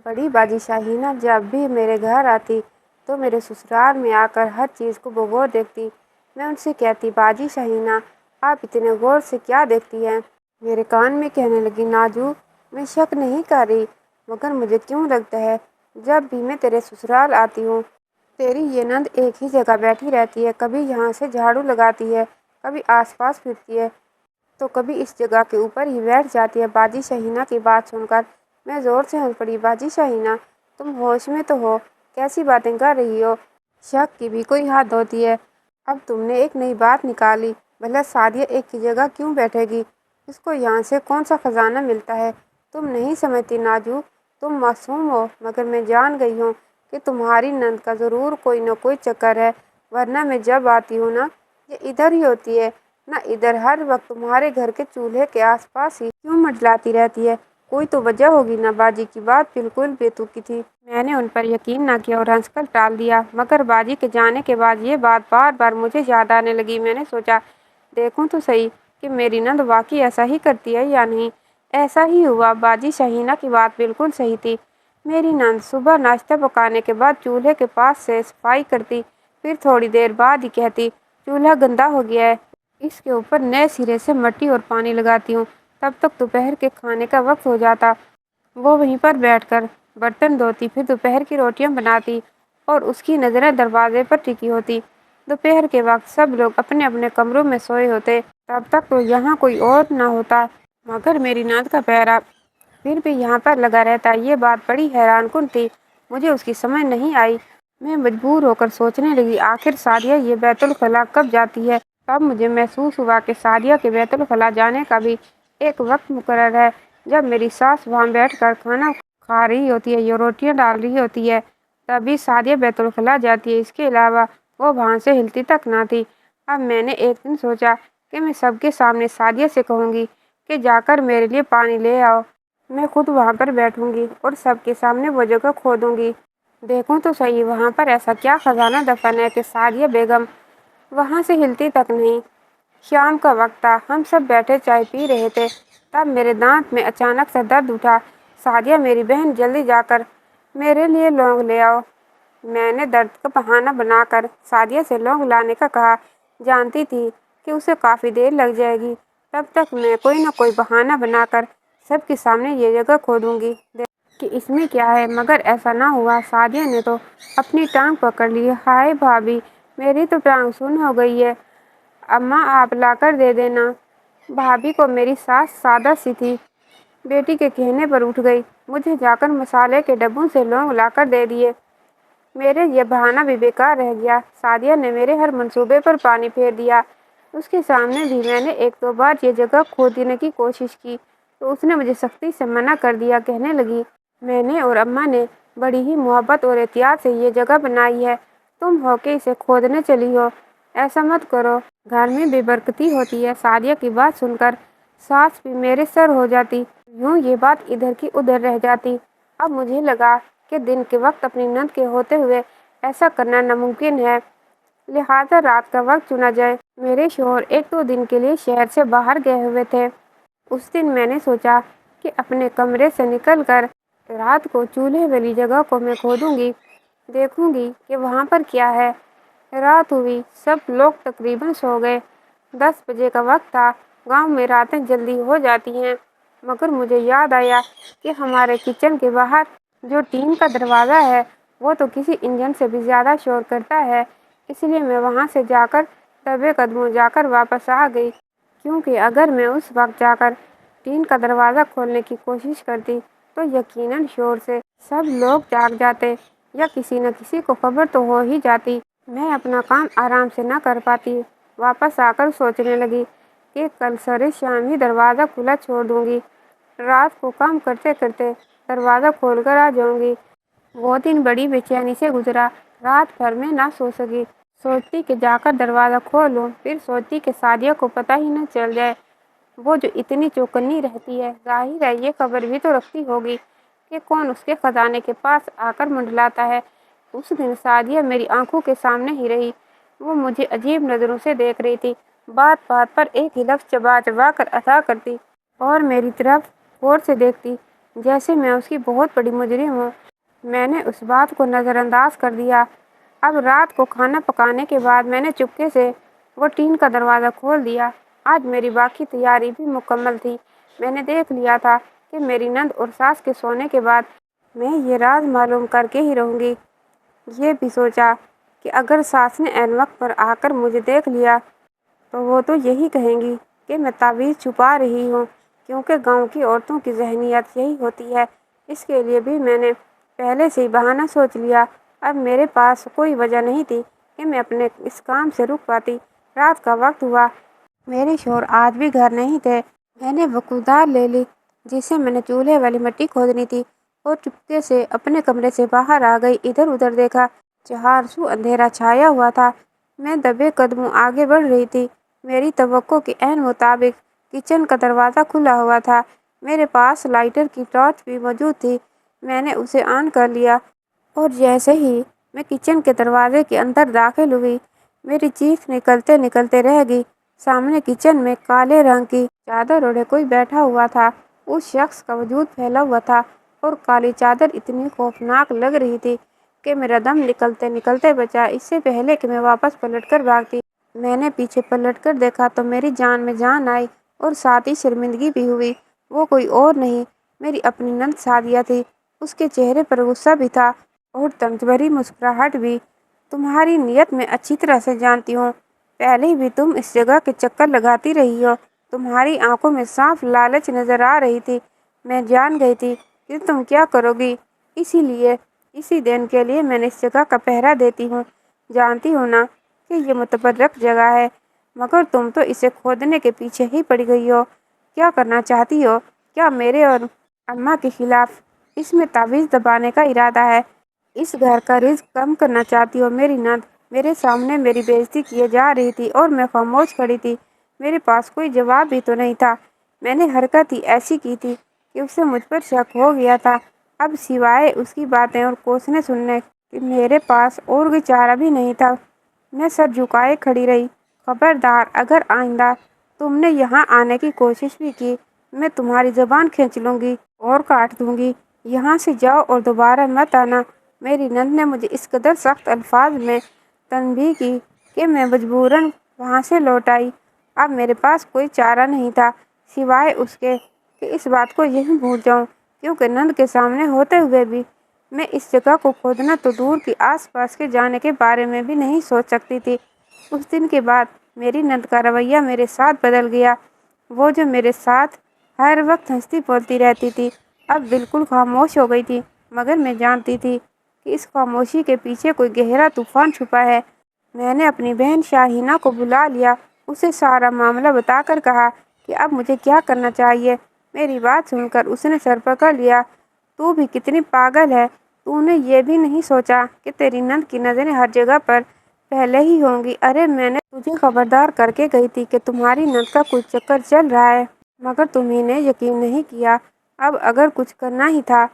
बड़ी बाजी शाहीना जब भी मेरे घर आती तो मेरे ससुराल में आकर हर चीज़ को गौर देखती। मैं उनसे कहती, बाजी शाहीना आप इतने गौर से क्या देखती हैं? मेरे कान में कहने लगी, नाजू मैं शक नहीं कर रही, मगर मुझे क्यों लगता है जब भी मैं तेरे ससुराल आती हूँ तेरी ये नंद एक ही जगह बैठी रहती है। कभी यहाँ से झाड़ू लगाती है, कभी आसपास फिरती है, तो कभी इस जगह के ऊपर ही बैठ जाती है। बाजी शाहीना की बात सुनकर मैं ज़ोर से हंस पड़ी। बाजी शाहीना तुम होश में तो हो? कैसी बातें कर रही हो? शक की भी कोई हद होती है। अब तुमने एक नई बात निकाली। भला सादिया एक ही जगह क्यों बैठेगी? इसको यहाँ से कौन सा खजाना मिलता है? तुम नहीं समझती नाजू, तुम मासूम हो, मगर मैं जान गई हूँ कि तुम्हारी नंद का ज़रूर कोई न कोई चक्कर है। वरना मैं जब आती हूँ ना, ये इधर ही होती है ना इधर, हर वक्त तुम्हारे घर के चूल्हे के आसपास ही क्यों मंडलाती रहती है? कोई तो वजह होगी ना। बाजी की बात बिल्कुल बेतुकी थी। मैंने उन पर यकीन न किया और हंसकर टाल दिया। मगर बाजी के जाने के बाद ये बात बार बार मुझे याद आने लगी। मैंने सोचा, देखूं तो सही कि मेरी नंद वाकई ऐसा ही करती है या नहीं। ऐसा ही हुआ। बाजी शाहीना की बात बिल्कुल सही थी। मेरी नंद सुबह नाश्ता पकाने के बाद चूल्हे के पास से सफाई करती, फिर थोड़ी देर बाद ही कहती, चूल्हा गंदा हो गया है, इसके ऊपर नए सिरे से मिट्टी और पानी लगाती हूँ। तब तक दोपहर के खाने का वक्त हो जाता। वो वहीं पर बैठकर बर्तन धोती, फिर दोपहर की रोटियां बनाती और उसकी नज़रें दरवाजे पर टिकी होती। दोपहर के वक्त सब लोग अपने अपने कमरों में सोए होते, तब तक तो यहाँ कोई और न होता, मगर मेरी नंद का पहरा फिर भी यहाँ पर लगा रहता। ये बात बड़ी हैरानकुन थी। मुझे उसकी समझ नहीं आई। मैं मजबूर होकर सोचने लगी, आखिर सादिया ये बैतुल खला कब जाती है? तब मुझे महसूस हुआ कि सादिया के बैतुल खला जाने का भी एक वक्त मुकर्रर है, जब मेरी सास वहाँ बैठकर खाना खा रही होती है या रोटियां डाल रही होती है, तभी सादिया बैतुल खला जाती है। इसके अलावा वो वहाँ से हिलती तक ना थी। अब मैंने एक दिन सोचा कि मैं सबके सामने सादिया से कहूँगी कि जाकर मेरे लिए पानी ले आओ। मैं खुद वहाँ पर बैठूंगी और सबके सामने वो जगह खोदूंगी। देखूं तो सही वहाँ पर ऐसा क्या खजाना दफन है कि सादिया बेगम वहाँ से हिलती तक नहीं। शाम का वक्त था, हम सब बैठे चाय पी रहे थे। तब मेरे दांत में अचानक से दर्द उठा। सादिया मेरी बहन, जल्दी जाकर मेरे लिए लौंग ले आओ। मैंने दर्द का बहाना बनाकर सादिया से लौंग लाने का कहा। जानती थी कि उसे काफ़ी देर लग जाएगी। तब तक मैं कोई न कोई बहाना बनाकर सबके सामने ये जगह खोदूंगी कि इसमें क्या है, मगर ऐसा ना हुआ। सादिया ने तो अपनी टांग पकड़ ली। हाय भाभी, मेरी तो टांग सुन हो गई है, अम्मा आप लाकर दे देना। भाभी को मेरी सास सादा सी थी, बेटी के कहने पर उठ गई। मुझे जाकर मसाले के डब्बों से लौंग लाकर दे दिए। मेरे ये बहाना भी बेकार रह गया। सादिया ने मेरे हर मंसूबे पर पानी फेर दिया। उसके सामने भी मैंने एक दो बार ये जगह खोदने की कोशिश की तो उसने मुझे सख्ती से मना कर दिया। कहने लगी, मैंने और अम्मा ने बड़ी ही मोहब्बत और एहतियात से ये जगह बनाई है, तुम हो के इसे खोदने चली हो। ऐसा मत करो, घर में बेबरकती होती है। सादिया की बात सुनकर सास भी मेरे सर हो जाती। यूं ये बात इधर की उधर रह जाती। अब मुझे लगा कि दिन के वक्त अपनी नंद के होते हुए ऐसा करना नामुमकिन है, लिहाजा रात का वक्त चुना जाए। मेरे शौहर एक दो दिन के लिए शहर से बाहर गए हुए थे। उस दिन मैंने सोचा कि अपने कमरे से निकलकर रात को चूल्हे वाली जगह को मैं खोदूंगी, देखूंगी कि वहाँ पर क्या है। रात हुई, सब लोग तकरीबन सो गए। 10 बजे का वक्त था। गांव में रातें जल्दी हो जाती हैं, मगर मुझे याद आया कि हमारे किचन के बाहर जो टीन का दरवाज़ा है वो तो किसी इंजन से भी ज़्यादा शोर करता है। इसलिए मैं वहाँ से जाकर दबे कदमों जाकर वापस आ गई, क्योंकि अगर मैं उस वक्त जाकर टीन का दरवाज़ा खोलने की कोशिश करती तो यकीनन शोर से सब लोग जाग जाते या किसी न किसी को खबर तो हो ही जाती। मैं अपना काम आराम से न कर पाती। वापस आकर सोचने लगी कि कल सरे शाम ही दरवाज़ा खुला छोड़ दूंगी। रात को काम करते करते दरवाज़ा खोलकर आ जाऊंगी। वो दिन बड़ी बेचैनी से गुजरा। रात भर में ना सो सकी। सोचती कि जाकर दरवाज़ा खोलूं, फिर सोचती कि सादिया को पता ही न चल जाए। वो जो इतनी चौकन्नी रहती है, जाहिर है ये खबर भी तो रखती होगी कि कौन उसके खजाने के पास आकर मंडलाता है। उस दिन सादिया मेरी आंखों के सामने ही रही। वो मुझे अजीब नज़रों से देख रही थी, बात बात पर एक ही लफ्ज़ चबा चबा कर अता करती और मेरी तरफ गौर से देखती। जैसे मैं उसकी बहुत बड़ी मुजरिम हूँ। मैंने उस बात को नज़रअंदाज कर दिया। अब रात को खाना पकाने के बाद मैंने चुपके से वो टीन का दरवाज़ा खोल दिया। आज मेरी बाकी तैयारी भी मुकम्मल थी। मैंने देख लिया था कि मेरी नंद और सास के सोने के बाद मैं ये राज मालूम करके ही रहूँगी। ये भी सोचा कि अगर सास ने ऐन वक्त पर आकर मुझे देख लिया तो वो तो यही कहेंगी कि मैं तावीज़ छुपा रही हूँ, क्योंकि गांव की औरतों की ज़हनियत यही होती है। इसके लिए भी मैंने पहले से ही बहाना सोच लिया। अब मेरे पास कोई वजह नहीं थी कि मैं अपने इस काम से रुक पाती। रात का वक्त हुआ, मेरे शोहर आज भी घर नहीं थे। मैंने वो कुदार ले ली जिसे मैंने चूल्हे वाली मिट्टी खोदनी थी और चुपके से अपने कमरे से बाहर आ गई। इधर उधर देखा, चारसू अंधेरा छाया हुआ था। मैं दबे कदमों आगे बढ़ रही थी। मेरी तवक्को के ऐन मुताबिक किचन का दरवाज़ा खुला हुआ था। मेरे पास लाइटर की टॉर्च भी मौजूद थी। मैंने उसे ऑन कर लिया और जैसे ही मैं किचन के दरवाजे के अंदर दाखिल हुई, मेरी चीख निकलते निकलते रह गई। सामने किचन में काले रंग की चादर ओढ़े कोई बैठा हुआ था। उस शख्स का वजूद फैला हुआ था और काली चादर इतनी खौफनाक लग रही थी कि मेरा दम निकलते निकलते बचा, इससे पहले कि मैं वापस पलटकर भागती। मैंने पीछे पलटकर देखा तो मेरी जान में जान आई और साथ ही शर्मिंदगी भी हुई। वो कोई और नहीं, मेरी अपनी नंद सादिया थी। उसके चेहरे पर गुस्सा भी था और तंज भरी मुस्कुराहट भी। तुम्हारी नीयत मैं अच्छी तरह से जानती हूँ। पहले भी तुम इस जगह के चक्कर लगाती रही हो। तुम्हारी आंखों में साफ लालच नजर आ रही थी। मैं जान गई थी कि तुम क्या करोगी, इसीलिए इसी दिन के लिए मैंने इस जगह का पहरा देती हूँ। जानती हो ना कि ये मुतबर्रक जगह है, मगर तुम तो इसे खोदने के पीछे ही पड़ गई हो। क्या करना चाहती हो? क्या मेरे और अम्मा के खिलाफ इसमें तावीज़ दबाने का इरादा है? इस घर का रिस्क कम करना चाहती हो? मेरी नंद मेरे सामने मेरी बेइज्जती किए जा रही थी और मैं खामोश खड़ी थी। मेरे पास कोई जवाब भी तो नहीं था। मैंने हरकत ही ऐसी की थी कि उसे मुझ पर शक हो गया था। अब सिवाय उसकी बातें और कोसने सुनने के मेरे पास और कोई चारा भी नहीं था। मैं सर झुकाए खड़ी रही। खबरदार, अगर आइंदा तुमने यहाँ आने की कोशिश भी की, मैं तुम्हारी ज़बान खींच लूँगी और काट दूँगी। यहाँ से जाओ और दोबारा मत आना। मेरी नंद ने मुझे इस कदर सख्त अल्फाज में तनबीह की कि मैं मजबूरन वहाँ से लौट आई। अब मेरे पास कोई चारा नहीं था सिवाय उसके कि इस बात को यहीं भूल जाऊँ, क्योंकि नंद के सामने होते हुए भी मैं इस जगह को खोदना तो दूर की आसपास के जाने के बारे में भी नहीं सोच सकती थी। उस दिन के बाद मेरी नंद का रवैया मेरे साथ बदल गया। वो जो मेरे साथ हर वक्त हंसती बोलती रहती थी, अब बिल्कुल खामोश हो गई थी। मगर मैं जानती थी कि इस खामोशी के पीछे कोई गहरा तूफान छुपा है। मैंने अपनी बहन शाहीना को बुला लिया। उसे सारा मामला बताकर कहा कि अब मुझे क्या करना चाहिए। मेरी बात सुनकर उसने सर पकड़ लिया। तू भी कितनी पागल है। तूने ये भी नहीं सोचा कि तेरी नंद की नज़रें हर जगह पर पहले ही होंगी। अरे, मैंने तुझे खबरदार करके गई थी कि तुम्हारी नंद का कुछ चक्कर चल रहा है, मगर तुम्ही यकीन नहीं किया। अब अगर कुछ करना ही था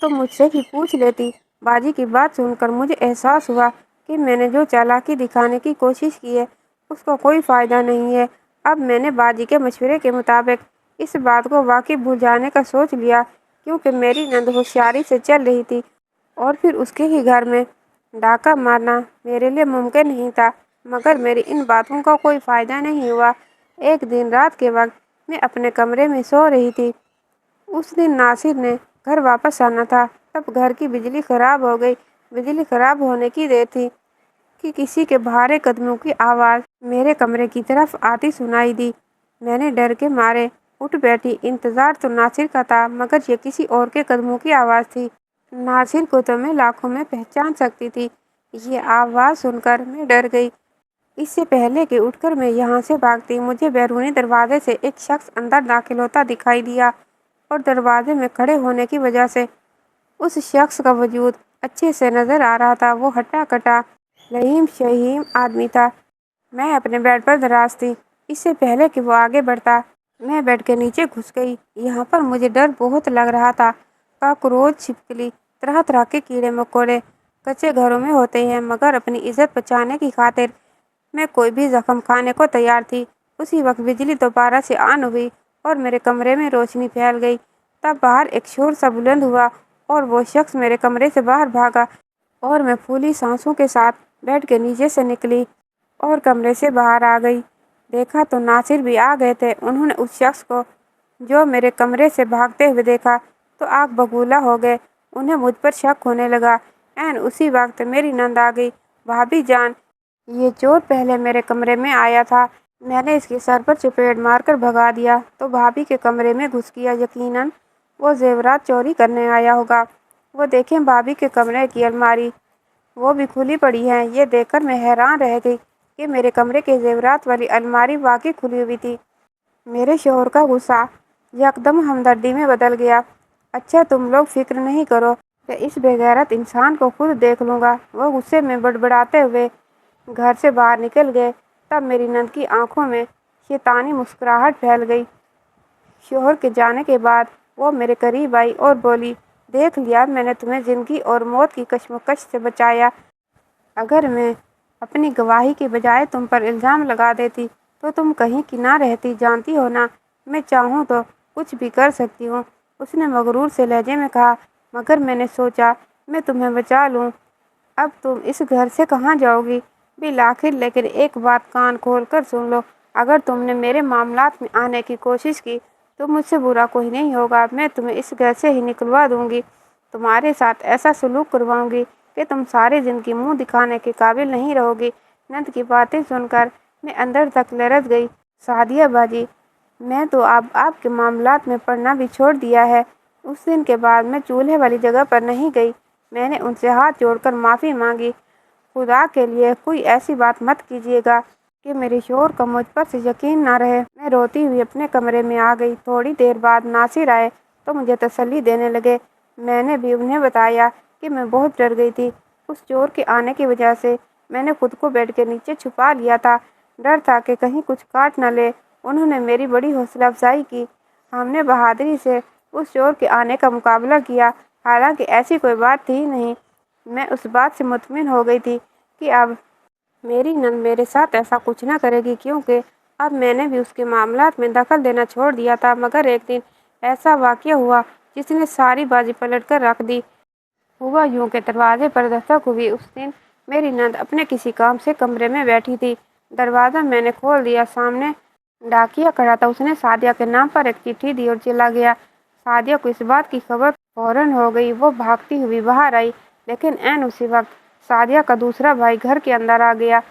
तो मुझसे ही पूछ लेती। बाजी की बात सुनकर मुझे एहसास हुआ कि मैंने जो चालाकी दिखाने की कोशिश की है उसका कोई फ़ायदा नहीं है। अब मैंने बाजी के मशवरे के मुताबिक इस बात को वाकई भूल जाने का सोच लिया, क्योंकि मेरी नंद होशियारी से चल रही थी और फिर उसके ही घर में डाका मारना मेरे लिए मुमकिन नहीं था। मगर मेरी इन बातों का कोई फ़ायदा नहीं हुआ। एक दिन रात के वक्त मैं अपने कमरे में सो रही थी। उस दिन नासिर ने घर वापस आना था। तब घर की बिजली खराब हो गई। बिजली खराब होने की देर थी कि किसी के भारे कदमों की आवाज़ मेरे कमरे की तरफ आती सुनाई दी। मैंने डर के मारे उठ बैठी। इंतज़ार तो नासिर का था, मगर ये किसी और के कदमों की आवाज़ थी। नासिर को तो मैं लाखों में पहचान सकती थी। ये आवाज़ सुनकर मैं डर गई। इससे पहले कि उठकर मैं यहाँ से भागती, मुझे बैरूनी दरवाजे से एक शख्स अंदर दाखिल होता दिखाई दिया और दरवाजे में खड़े होने की वजह से उस शख्स का वजूद अच्छे से नज़र आ रहा था। वो हट्टा-कट्टा रहीम शहीम आदमी था। मैं अपने बेड पर दराज थी। इससे पहले कि वो आगे बढ़ता, मैं बेड के नीचे घुस गई। यहाँ पर मुझे डर बहुत लग रहा था। कॉकरोच, छिपकली, तरह तरह के कीड़े मकोड़े कच्चे घरों में होते हैं, मगर अपनी इज्जत बचाने की खातिर मैं कोई भी जख्म खाने को तैयार थी। उसी वक्त बिजली दोबारा से ऑन हुई और मेरे कमरे में रोशनी फैल गई। तब बाहर एक शोर सा बुलंद हुआ और वो शख्स मेरे कमरे से बाहर भागा और मैं फूली सांसों के साथ बेड के नीचे से निकली और कमरे से बाहर आ गई। देखा तो नासिर भी आ गए थे। उन्होंने उस शख्स को जो मेरे कमरे से भागते हुए देखा तो आग बबूला हो गए। उन्हें मुझ पर शक होने लगा। एन उसी वक्त मेरी नंद आ गई। भाभी जान, ये चोर पहले मेरे कमरे में आया था। मैंने इसके सर पर चपेट मारकर भगा दिया तो भाभी के कमरे में घुस गया। यकीनन वो जेवरात चोरी करने आया होगा। वो देखें भाभी के कमरे की अलमारी, वो भी खुली पड़ी है। ये देखकर मैं हैरान रह गई कि मेरे कमरे के जेवरात वाली अलमारी वाकई खुली हुई थी। मेरे शोहर का गुस्सा यकदम हमदर्दी में बदल गया। अच्छा, तुम लोग फिक्र नहीं करो, मैं इस बेगैरत इंसान को खुद देख लूँगा। वो गुस्से में बड़बड़ाते हुए घर से बाहर निकल गए। तब मेरी नंद की आंखों में शैतानी मुस्कुराहट फैल गई। शोहर के जाने के बाद वो मेरे करीब आई और बोली, देख लिया, मैंने तुम्हें जिंदगी और मौत की कश्मकश से बचाया। अगर मैं अपनी गवाही के बजाय तुम पर इल्ज़ाम लगा देती तो तुम कहीं की ना रहती। जानती हो ना, मैं चाहूँ तो कुछ भी कर सकती हूँ। उसने मगरूर से लहजे में कहा, मगर मैंने सोचा मैं तुम्हें बचा लूँ। अब तुम इस घर से कहाँ जाओगी? बिल आखिर लेकिन एक बात कान खोल कर सुन लो। अगर तुमने मेरे मामलात में आने की कोशिश की तो मुझसे बुरा कोई नहीं होगा। मैं तुम्हें इस घर से ही निकलवा दूंगी। तुम्हारे साथ ऐसा सलूक करवाऊंगी कि तुम सारी जिंदगी मुंह दिखाने के काबिल नहीं रहोगी। नंद की बातें सुनकर मैं अंदर तक लरज गई। सादिया बाजी, मैं तो अब आपके मामलात में पढ़ना भी छोड़ दिया है। उस दिन के बाद मैं चूल्हे वाली जगह पर नहीं गई। मैंने उनसे हाथ जोड़कर माफ़ी मांगी। खुदा के लिए कोई ऐसी बात मत कीजिएगा कि मेरे शोहर का मुझ पर से यकीन ना रहे। मैं रोती हुई अपने कमरे में आ गई। थोड़ी देर बाद नासिर आए तो मुझे तसल्ली देने लगे। मैंने भी उन्हें बताया कि मैं बहुत डर गई थी। उस चोर के आने की वजह से मैंने खुद को बेड के नीचे छुपा लिया था। डर था कि कहीं कुछ काट न ले। उन्होंने मेरी बड़ी हौसला अफजाई की। हमने बहादुरी से उस चोर के आने का मुकाबला किया। हालांकि ऐसी कोई बात थी नहीं। मैं उस बात से मुतमिन हो गई थी कि अब मेरी नंद मेरे साथ ऐसा कुछ ना करेगी, क्योंकि अब मैंने भी उसके मामलात में दखल देना छोड़ दिया था। मगर एक दिन ऐसा वाक़या हुआ जिसने सारी बाजी पलट कर रख दी। हुआ यूं के दरवाजे पर दस्तक हुई। उस दिन मेरी नंद अपने किसी काम से कमरे में बैठी थी। दरवाज़ा मैंने खोल दिया। सामने डाकिया खड़ा था। उसने सादिया के नाम पर एक चिट्ठी दी और चला गया। सादिया को इस बात की खबर फौरन हो गई। वो भागती हुई बाहर आई, लेकिन ऐन उसी वक्त सादिया का दूसरा भाई घर के अंदर आ गया।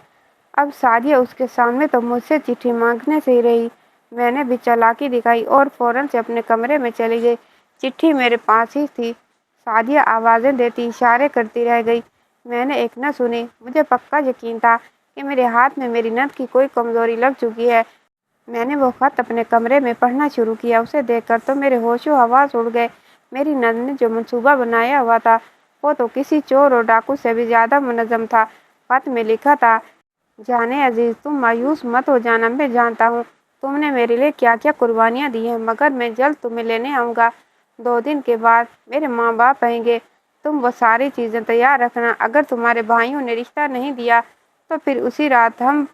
अब सादिया उसके सामने तो मुझसे चिट्ठी मांगने से ही रही। मैंने भी चालाकी दिखाई और फौरन से अपने कमरे में चली गई। चिट्ठी मेरे पास ही थी। सादिया आवाज़ें देती, इशारे करती रह गई। मैंने एक न सुनी। मुझे पक्का यकीन था कि मेरे हाथ में मेरी नंद की कोई कमज़ोरी लग चुकी है। मैंने वो ख़त अपने कमरे में पढ़ना शुरू किया। उसे देखकर तो मेरे होशो हवास उड़ गए। मेरी नंद ने जो मंसूबा बनाया हुआ था वो तो किसी चोर और डाकू से भी ज़्यादा मुनज़्ज़म था। ख़त में लिखा था, जाने अजीज़, तुम मायूस मत हो जाना। मैं जानता हूँ तुमने मेरे लिए क्या क्या कुर्बानियाँ दी हैं, मगर मैं जल्द तुम्हें लेने आऊँगा। 2 दिन के बाद मेरे माँ बाप आएंगे। तुम वो सारी चीज़ें तैयार रखना। अगर तुम्हारे भाइयों ने रिश्ता नहीं दिया तो फिर उसी रात हम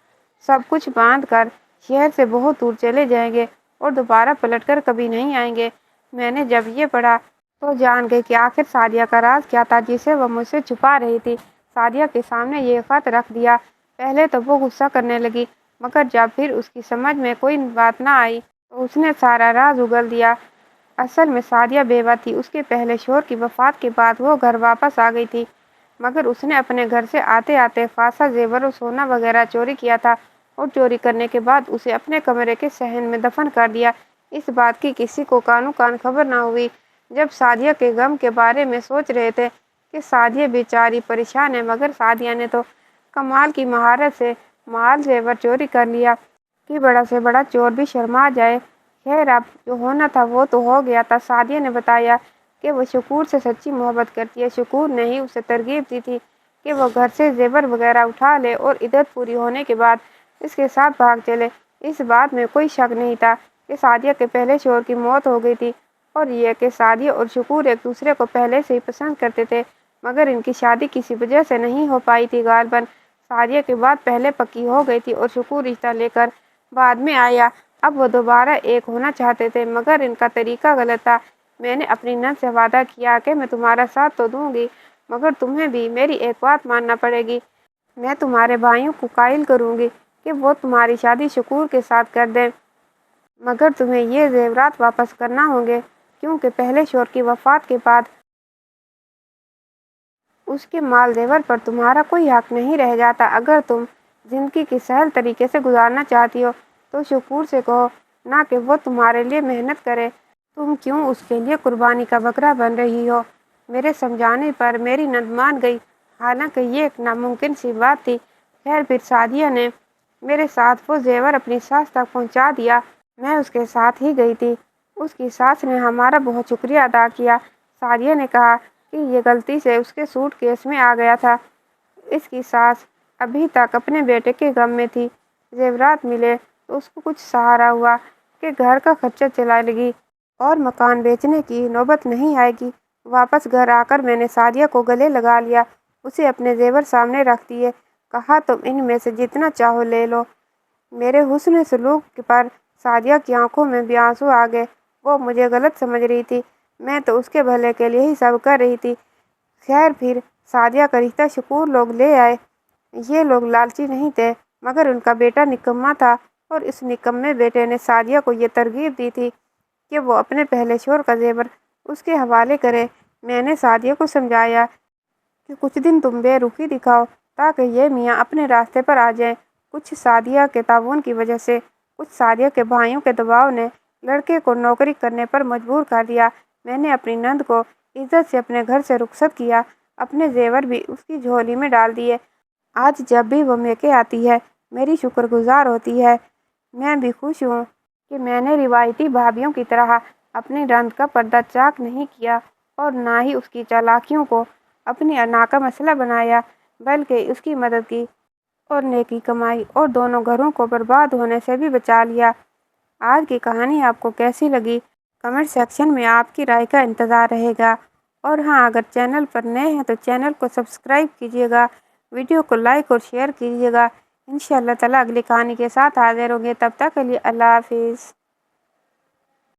सब कुछ बांध कर शहर से बहुत दूर चले जाएंगे और दोबारा पलटकर कभी नहीं आएंगे। मैंने जब ये पढ़ा तो जान गई कि आखिर सादिया का राज क्या था जिसे वह मुझसे छुपा रही थी। सादिया के सामने ये खत रख दिया। पहले तो वो गुस्सा करने लगी, मगर जब फिर उसकी समझ में कोई बात ना आई तो उसने सारा राज उगल दिया। असल में सादिया बेवा थी। उसके पहले शोहर की वफात के बाद वो घर वापस आ गई थी, मगर उसने अपने घर से आते आते खासा जेवर और सोना वगैरह चोरी किया था और चोरी करने के बाद उसे अपने कमरे के सहन में दफन कर दिया। इस बात की किसी को कानो कान खबर ना हुई। जब सादिया के गम के बारे में सोच रहे थे कि सादिया बेचारी परेशान है, मगर सादिया ने तो कमाल की महारत से माल जेवर चोरी कर लिया कि बड़ा से बड़ा चोर भी शर्मा जाए। खैर, अब जो होना था वो तो हो गया था। सादिया ने बताया कि वो शकूर से सच्ची मोहब्बत करती है। शकूर ने ही उसे तरगीब दी थी कि वो घर से जेवर वगैरह उठा ले और इद्दत पूरी होने के बाद इसके साथ भाग चले। इस बात में कोई शक नहीं था कि सादिया के पहले शोहर की मौत हो गई थी और ये कि सादिया और शकूर एक दूसरे को पहले से ही पसंद करते थे, मगर इनकी शादी किसी वजह से नहीं हो पाई थी। गालबन सादिया के बाद पहले पक्की हो गई थी और शकूर रिश्ता लेकर बाद में आया। अब वो दोबारा एक होना चाहते थे, मगर इनका तरीका गलत था। میں نے اپنی نفس سے وعدہ کیا کہ میں تمہارا ساتھ تو دوں گی، مگر تمہیں بھی میری ایک بات ماننا پڑے گی۔ میں تمہارے بھائیوں کو قائل کروں گی کہ وہ تمہاری شادی شکور کے ساتھ کر دیں، مگر تمہیں یہ زیورات واپس کرنا ہوں گے، کیونکہ پہلے شوہر کی وفات کے بعد اس کے مال زیور پر تمہارا کوئی حق نہیں رہ جاتا۔ اگر تم زندگی کی سہل طریقے سے گزارنا چاہتی ہو تو شکور سے کہو نہ کہ وہ تمہارے لیے محنت کرے۔ تم کیوں اس کے لیے قربانی کا بکرا بن رہی ہو؟ میرے سمجھانے پر میری نند مان گئی، حالانکہ یہ ایک ناممکن سی بات تھی۔ خیر پھر سعدیہ نے میرے ساتھ وہ زیور اپنی ساس تک پہنچا دیا۔ میں اس کے ساتھ ہی گئی تھی۔ اس کی ساس نے ہمارا بہت شکریہ ادا کیا۔ سعدیہ نے کہا کہ یہ غلطی سے اس کے سوٹ کیس میں آ گیا تھا۔ اس کی ساس ابھی تک اپنے بیٹے کے غم میں تھی۔ زیورات ملے تو اس کو کچھ سہارا ہوا کہ گھر کا خرچہ چلا لگی اور مکان بیچنے کی نوبت نہیں آئے گی۔ واپس گھر آ کر میں نے سعدیہ کو گلے لگا لیا، اسے اپنے زیور سامنے رکھ دیے، کہا تم ان میں سے جتنا چاہو لے لو۔ میرے حسن سلوک پر سعدیہ کی آنکھوں میں بھی آنسو آ گئے۔ وہ مجھے غلط سمجھ رہی تھی، میں تو اس کے بھلے کے لیے ہی سب کر رہی تھی۔ خیر پھر سعدیہ کا رشتہ شکور لوگ لے آئے۔ یہ لوگ لالچی نہیں تھے، مگر ان کا بیٹا نکما تھا، اور اس نکمے بیٹے نے سعدیہ کو یہ ترغیب دی تھی کہ وہ اپنے پہلے شوہر کا زیور اس کے حوالے کرے۔ میں نے سعدیہ کو سمجھایا کہ کچھ دن تم بے رخی دکھاؤ تاکہ یہ میاں اپنے راستے پر آ جائیں۔ کچھ سعدیہ کے تعاون کی وجہ سے، کچھ سعدیہ کے بھائیوں کے دباؤ نے لڑکے کو نوکری کرنے پر مجبور کر دیا۔ میں نے اپنی نند کو عزت سے اپنے گھر سے رخصت کیا، اپنے زیور بھی اس کی جھولی میں ڈال دیے۔ آج جب بھی وہ میکے آتی ہے میری شکر گزار ہوتی ہے۔ میں بھی خوش ہوں کہ میں نے روایتی بھابھیوں کی طرح اپنی نند کا پردہ چاک نہیں کیا اور نہ ہی اس کی چالاکیوں کو اپنی انا کا مسئلہ بنایا، بلکہ اس کی مدد کی اور نیکی کمائی اور دونوں گھروں کو برباد ہونے سے بھی بچا لیا۔ آج کی کہانی آپ کو کیسی لگی؟ کمنٹ سیکشن میں آپ کی رائے کا انتظار رہے گا، اور ہاں، اگر چینل پر نئے ہیں تو چینل کو سبسکرائب کیجیے گا، ویڈیو کو لائک اور شیئر کیجیے گا۔ انشاءاللہ تعالی اگلی کہانی کے ساتھ حاضر ہوں گے، تب تک کے لیے اللہ حافظ۔